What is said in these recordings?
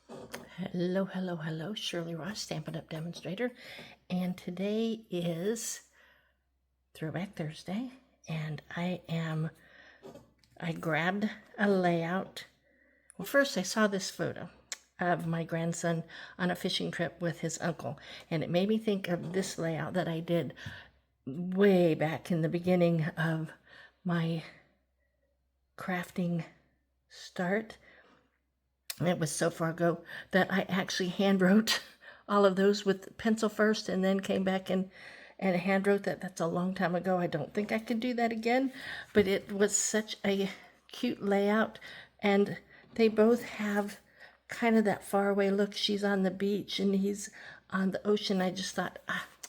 Hello, hello, hello. Shirley Ross, Stampin' Up! Demonstrator. And today is Throwback Thursday. And I grabbed a layout. Well, first I saw this photo of my grandson on a fishing trip with his uncle. And it made me think of this layout that I did way back in the beginning of my crafting start. It was so far ago that I actually hand wrote all of those with pencil first and then came back and hand wrote that. That's a long time ago. I don't think I could do that again, but it was such a cute layout, and they both have kind of that faraway look. She's on the beach and he's on the ocean. I just thought,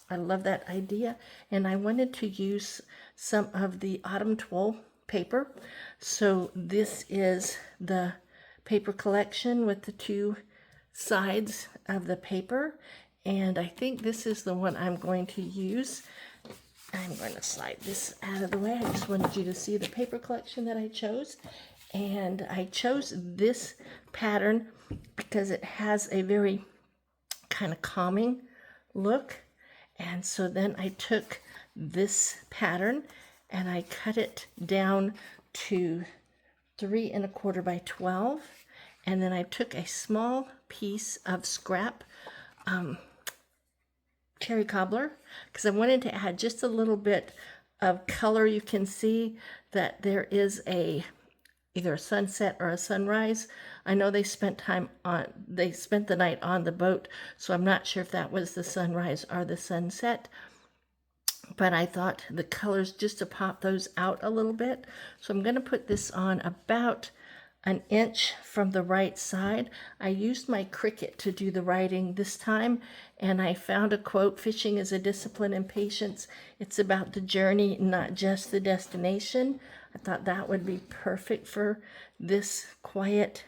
I love that idea, and I wanted to use some of the autumn twill paper. So this is the paper collection with the two sides of the paper, and I think this is the one I'm going to use. I'm going to slide this out of the way. I just wanted you to see the paper collection that I chose, and I chose this pattern because it has a very kind of calming look. And so then I took this pattern and I cut it down to 3 1/4 by 12, and then I took a small piece of scrap cherry cobbler because I wanted to add just a little bit of color. You can see that there is either a sunset or a sunrise. I know they spent the night on the boat, so I'm not sure if that was the sunrise or the sunset. But I thought the colors, just to pop those out a little bit. So I'm going to put this on about 1 inch from the right side. I used my Cricut to do the writing this time, and I found a quote: "Fishing is a discipline and patience. It's about the journey, not just the destination." I thought that would be perfect for this quiet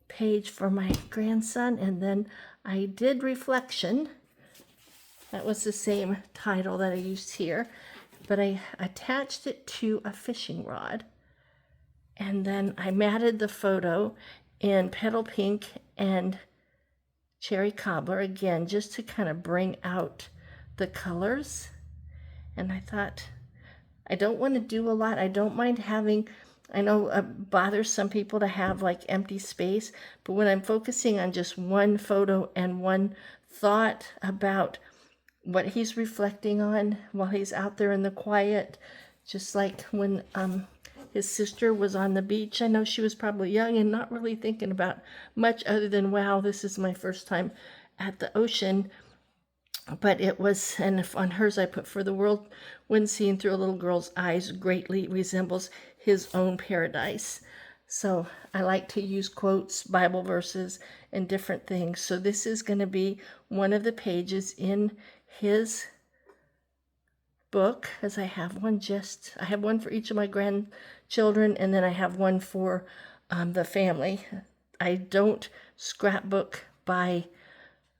page for my grandson. And then I did reflection. That was the same title that I used here, but I attached it to a fishing rod, and then I matted the photo in petal pink and cherry cobbler again, just to kind of bring out the colors. And I thought, I don't want to do a lot. I don't mind having, I know it bothers some people to have like empty space, but when I'm focusing on just one photo and one thought about what he's reflecting on while he's out there in the quiet, just like when his sister was on the beach. I know she was probably young and not really thinking about much other than, wow, this is my first time at the ocean. But it was, and on hers I put, "For the world when seen through a little girl's eyes greatly resembles his own paradise." So I like to use quotes, Bible verses, and different things. So this is going to be one of the pages in his book, as I have one for each of my grandchildren, and then I have one for the family. I don't scrapbook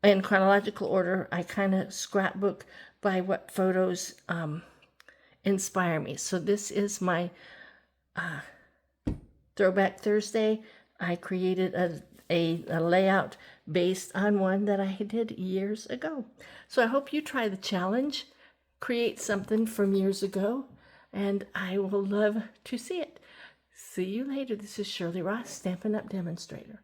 in chronological order. I kind of scrapbook by what photos inspire me. So this is my Throwback Thursday. I created a layout based on one that I did years ago. So I hope you try the challenge, create something from years ago, and I will love to see it. See you later. This is Shirley Ross, Stampin' Up! Demonstrator.